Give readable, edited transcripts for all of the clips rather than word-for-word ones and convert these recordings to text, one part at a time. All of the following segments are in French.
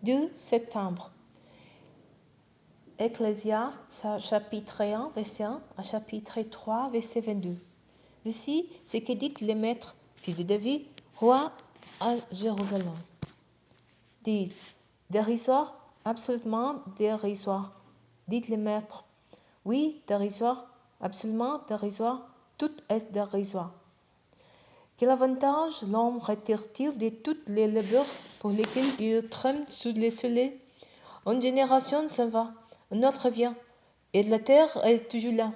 2 septembre. Ecclésiaste, chapitre 1, verset 1 à chapitre 3, verset 22. Voici ce que dit le maître, fils de David, roi à Jérusalem. 10. Dérisoire, absolument dérisoire. Dit le maître. Oui, dérisoire, absolument dérisoire, tout est dérisoire. Quel avantage l'homme retire-t-il de tous les labeurs pour lesquels il tremble sous le soleil? Une génération s'en va, une autre vient, et la terre est toujours là.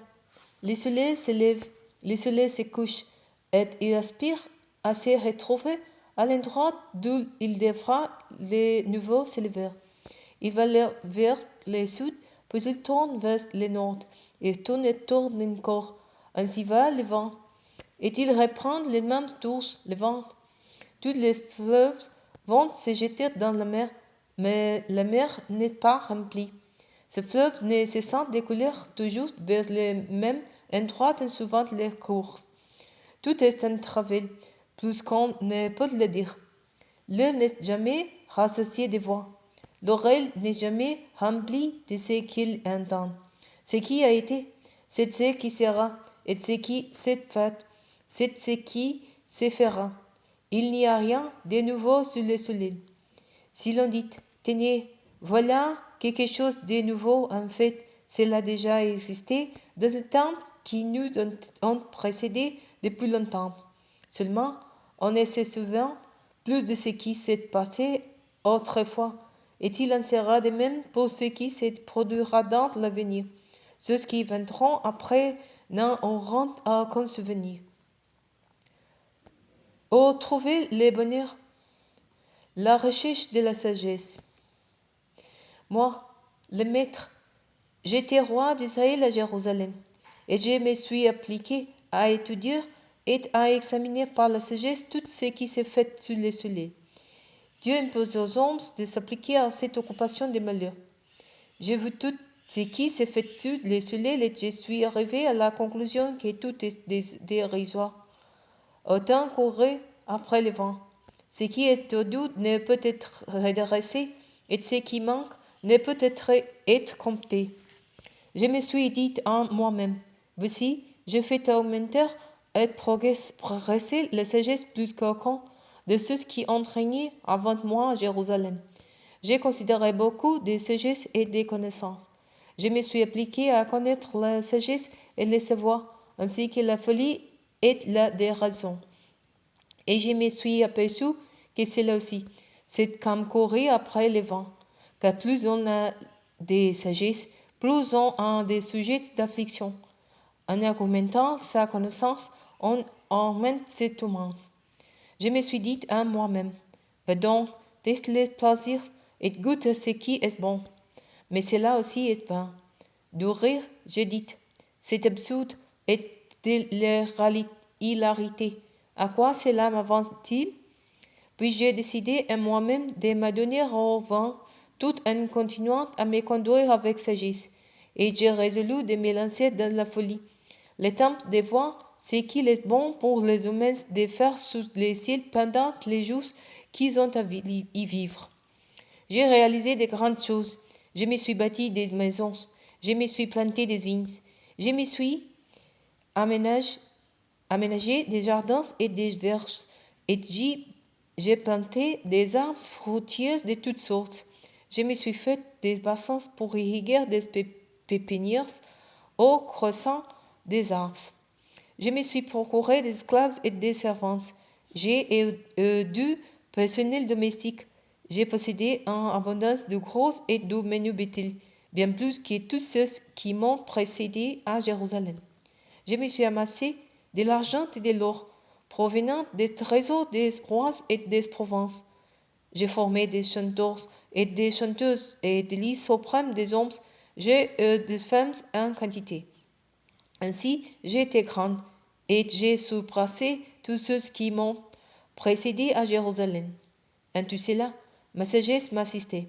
Le soleil se lève, le soleil se couche, et il aspire à se retrouver à l'endroit d'où il devra de nouveau se lever. Il va vers le sud, puis il tourne vers le nord, il tourne et tourne encore. Ainsi va le vent, et il reprend le même cours, le vent. Tous les fleuves vont se jeter dans la mer, mais la mer n'est pas remplie. Ces fleuves ne cessent de couler toujours vers le même endroit en suivant leur course. Tout est en travail, plus qu'on ne peut le dire. L'œil n'est jamais rassasié de voix. L'oreille n'est jamais remplie de ce qu'il entend. Ce qui a été, c'est ce qui sera, et ce qui s'est fait, c'est ce qui se fera. Il n'y a rien de nouveau sous le soleil. Si l'on dit, tenez, voilà quelque chose de nouveau, en fait, cela a déjà existé dans le temps qui nous ont précédé depuis longtemps. Seulement, on ne se souvient plus de ce qui s'est passé autrefois, et il en sera de même pour ce qui se produira dans l'avenir. Ceux qui viendront après n'en auront aucun souvenir. Oh, trouver le bonheur, la recherche de la sagesse. Moi, le maître, j'étais roi d'Israël à Jérusalem, et je me suis appliqué à étudier et à examiner par la sagesse tout ce qui s'est fait sous le soleil. Dieu impose aux hommes de s'appliquer à cette occupation de malheur. J'ai vu tout ce qui s'est fait sous le soleil et je suis arrivé à la conclusion que tout est dérisoire. Autant courir après le vent. Ce qui est tordu ne peut être redressé, et ce qui manque ne peut être compté. Je me suis dit en moi-même, voici, je fais augmenter et progresser la sagesse plus qu'aucun de ceux qui ont régné avant moi à Jérusalem. J'ai considéré beaucoup de sagesse et de connaissances. Je me suis appliqué à connaître la sagesse et le savoir, ainsi que la folie et la déraison. Et je me suis aperçu que cela aussi, c'est comme courir après le vent, car plus on a de sagesse, plus on a des sujets d'affliction. En augmentant sa connaissance, on augmente ses tourments. Je me suis dit à moi-même, va donc, teste le plaisir et goûte ce qui est bon. Mais cela aussi est vain. De rire, je dis, c'est absurde et de l'hilarité. À quoi cela m'avance-t-il? Puis j'ai décidé en moi-même de m'adonner au vent tout en continuant à me conduire avec sagesse, et j'ai résolu de me lancer dans la folie. Le temps de voir ce qu'il est bon pour les humains de faire sous le ciel pendant les jours qu'ils ont à y vivre. J'ai réalisé de grandes choses. Je me suis bâti des maisons, je me suis planté des vignes, je me suis aménagé des jardins et des verges, et j'ai planté des arbres fruitiers de toutes sortes. Je me suis fait des bassins pour irriguer des pépinières au croissant des arbres. Je me suis procuré des esclaves et des servantes. J'ai du personnel domestique. J'ai possédé en abondance de gros et de menus bétail, bien plus que tous ceux qui m'ont précédé à Jérusalem. Je me suis amassé de l'argent et de l'or, provenant des trésors des rois et des provinces. J'ai formé des chanteurs et des chanteuses et des lits suprêmes des hommes, j'ai des femmes en quantité. Ainsi, j'ai été grand et j'ai surpassé tous ceux qui m'ont précédé à Jérusalem. En tout cela, ma sagesse m'assistait.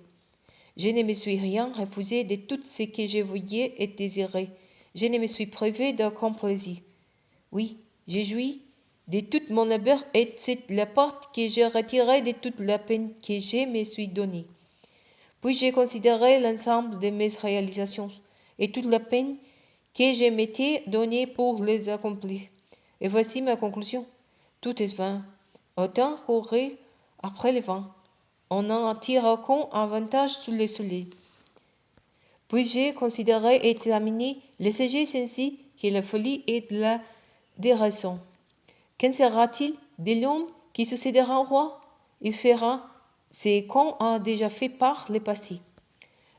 Je ne me suis rien refusé de tout ce que je voulais et désirais. Je ne me suis privé d'aucun plaisir. Oui, j'ai joui de tout mon labeur et c'est la part que j'ai retirée de toute la peine que je me suis donnée. Puis j'ai considéré l'ensemble de mes réalisations et toute la peine que je m'étais donnée pour les accomplir. Et voici ma conclusion. Tout est vain. Autant courir après le vent. On n'en tire aucun avantage sous le soleil. Puis j'ai considéré et examiné les sujets ainsi que la folie et la déraison. Qu'en sera-t-il de l'homme qui succédera au roi? Il fera ce qu'on a déjà fait par le passé.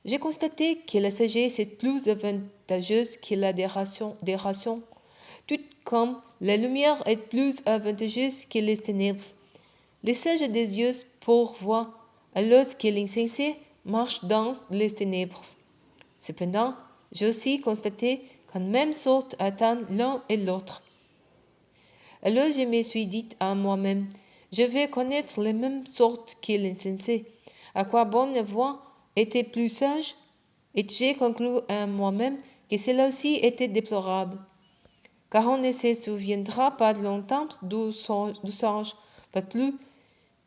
J'ai constaté que la sagesse est plus avantageuse que la déraison, tout comme la lumière est plus avantageuse que les ténèbres. Les sages des yeux pourvoient, alors que l'insensé marche dans les ténèbres. Cependant, j'ai aussi constaté qu'en même sorte attendent l'un et l'autre. Alors je me suis dit à moi-même, je vais connaître les mêmes sortes que l'insensé. À quoi bon la voix était plus sage? Et j'ai conclu à moi-même que cela aussi était déplorable. Car on ne se souviendra pas longtemps du sage, pas plus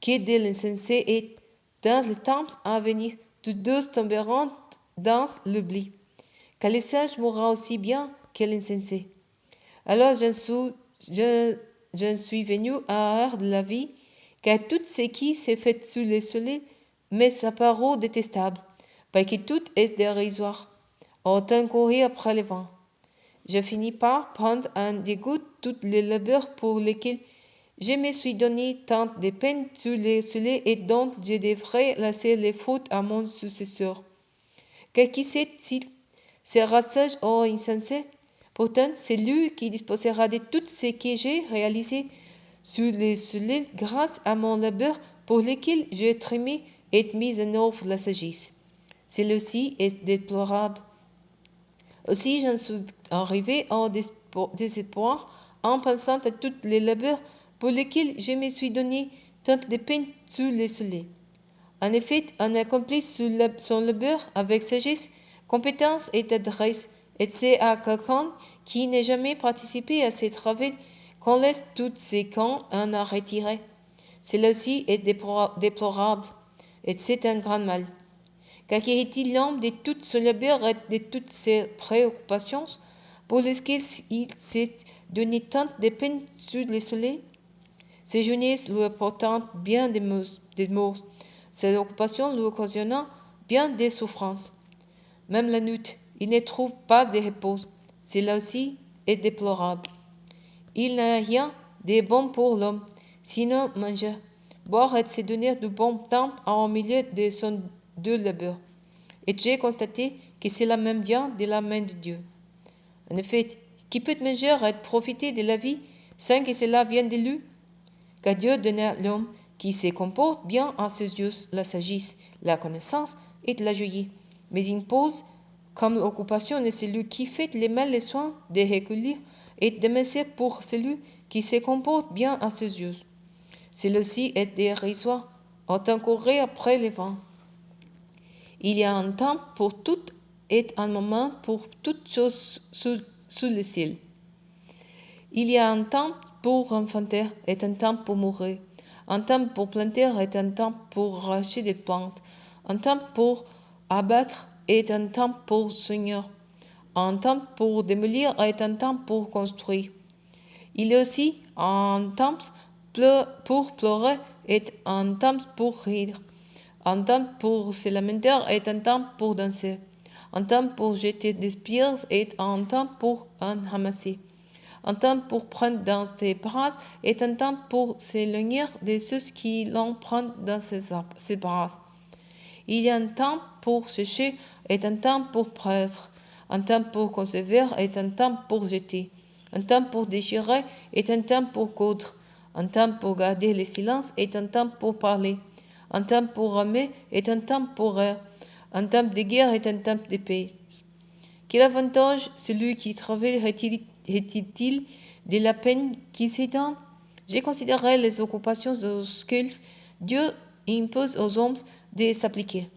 que de l'insensé, et dans le temps à venir, tous deux tomberont dans l'oubli. Car le sage mourra aussi bien que l'insensé. Alors je suis venu à de la vie, car tout ce qui s'est fait sous le soleil m'apparut détestable, parce que tout est dérisoire, autant courir après le vent. Je finis par prendre en dégoût tous les labeurs pour lesquels je me suis donné tant de peine sous le soleil et dont je devrais laisser les fautes à mon successeur. Car qui sait s'il sera sage ou insensé? Pourtant, c'est lui qui disposera de tout ce que j'ai réalisé sous le soleil grâce à mon labeur pour lequel j'ai trimé et mis en œuvre la sagesse. Celui-ci est déplorable. Aussi, j'en suis arrivé au désespoir en pensant à tous les labeurs pour lesquels je me suis donné tant de peine sous le soleil. En effet, on accomplit son labeur avec sagesse, compétence et adresse, et c'est à quelqu'un qui n'a jamais participé à ces travaux qu'on laisse tout ce qu'on en a retiré. Cela-ci est déplorable, et c'est un grand mal. Car qu'est-il l'homme de tout son labeur et de toutes ses préoccupations, pour lesquelles il s'est donné tant de peine sous le soleil? Ses jeunesse lui apportant bien des maux, ses occupations lui occasionnant bien des souffrances. Même la nuit, il ne trouve pas de repos. Cela aussi est déplorable. Il n'a rien de bon pour l'homme, sinon manger, boire et se donner du bon temps au milieu de son labeur. Et j'ai constaté que cela même vient de la main de Dieu. En effet, qui peut manger et profiter de la vie sans que cela vienne de lui? Car Dieu donne à l'homme qui se comporte bien à ses yeux la sagesse, la connaissance et la joie. Mais il pose comme occupation de celui qui fait le mal les soins de recueillir et de messer pour celui qui se comporte bien à ses yeux. Celui-ci est dérisoire, autant courir après le vent. Il y a un temps pour tout et un moment pour toute chose sous le ciel. Il y a un temps pour enfanter et un temps pour mourir, un temps pour planter et un temps pour arracher des plantes, un temps pour abattre et un temps pour soigner, un temps pour démolir et un temps pour construire. Il y a aussi un temps pour pleurer et un temps pour rire, un temps pour se lamenter et un temps pour danser, un temps pour jeter des pierres et un temps pour en ramasser, un temps pour prendre dans ses bras et un temps pour s'éloigner de ceux qui l'en prennent dans ses bras. Il y a un temps pour sécher et un temps pour prêtre, un temps pour conserver et un temps pour jeter, un temps pour déchirer et un temps pour coudre, un temps pour garder le silence et un temps pour parler, un temps pour aimer et un temps pour rire, un temps de guerre et un temps de paix. Quel avantage celui qui travaille est-il de la peine qu'il se donne? J'ai considéré les occupations auxquelles Dieu impose aux hommes de s'appliquer.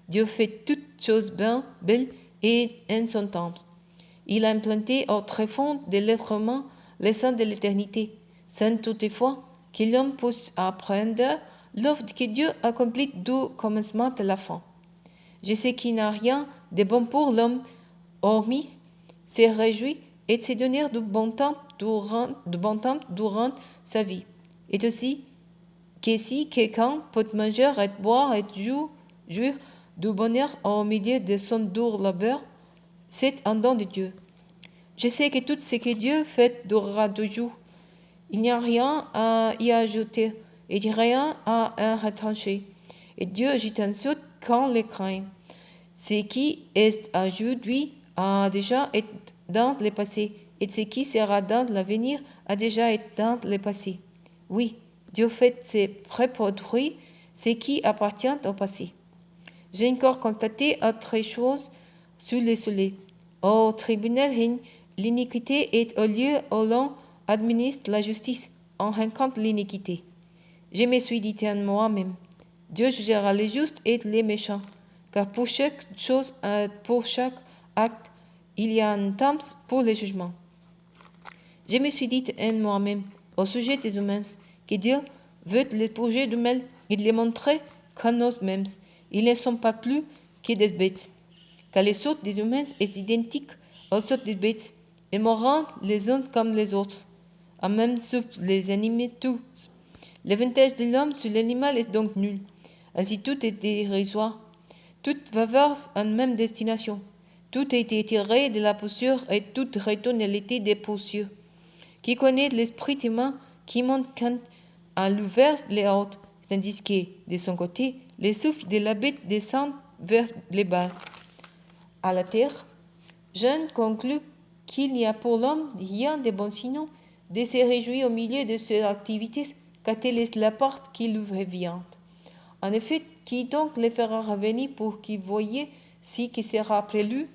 Dieu fait toutes choses belles et en son temps. Il a implanté au tréfonds de l'être humain les sens de l'éternité, sans toutefois que l'homme puisse apprendre l'œuvre que Dieu accomplit du commencement à la fin. Je sais qu'il n'a rien de bon pour l'homme, hormis se réjouir et de se donner du bon temps durant sa vie. Et aussi que si quelqu'un peut manger et boire et jouir du bonheur au milieu de son dur labeur, c'est un don de Dieu. Je sais que tout ce que Dieu fait durera toujours. Il n'y a rien à y ajouter et rien à en retrancher. Et Dieu agit ensuite quand les craint. Ce qui est aujourd'hui a déjà été dans le passé, et ce qui sera dans l'avenir a déjà été dans le passé. Oui, Dieu fait ses préproduire ce qui appartient au passé. J'ai encore constaté autre chose sous le soleil. Au tribunal, l'iniquité est au lieu où l'on administre la justice. On rencontre l'iniquité. Je me suis dit en moi-même, Dieu jugera les justes et les méchants, car pour chaque chose, pour chaque acte, il y a un temps pour le jugement. Je me suis dit en moi-même, au sujet des humains, que Dieu veut les purger du mal et les montrer qu'en nous-mêmes, ils ne sont pas plus que des bêtes, car les sortes des humains est identique aux sortes des bêtes, et mourront les uns comme les autres. Amen, sauf les animaux tous. L'avantage de l'homme sur l'animal est donc nul. Ainsi tout est dérisoire. Tout va vers une même destination. Tout a été tiré de la poussière et toute retourne à l'été des poussières. Qui connaît l'esprit humain qui monte quand à l'ouvert les hautes, tandis que, de son côté, les souffles de la bête descendent vers les basses. À la terre, Jeanne conclut qu'il n'y a pour l'homme rien de bon sinon de se réjouir au milieu de ses activités quand elle est la porte qui lui revient. En effet, qui donc le fera revenir pour qu'il voie ce qui sera après lui?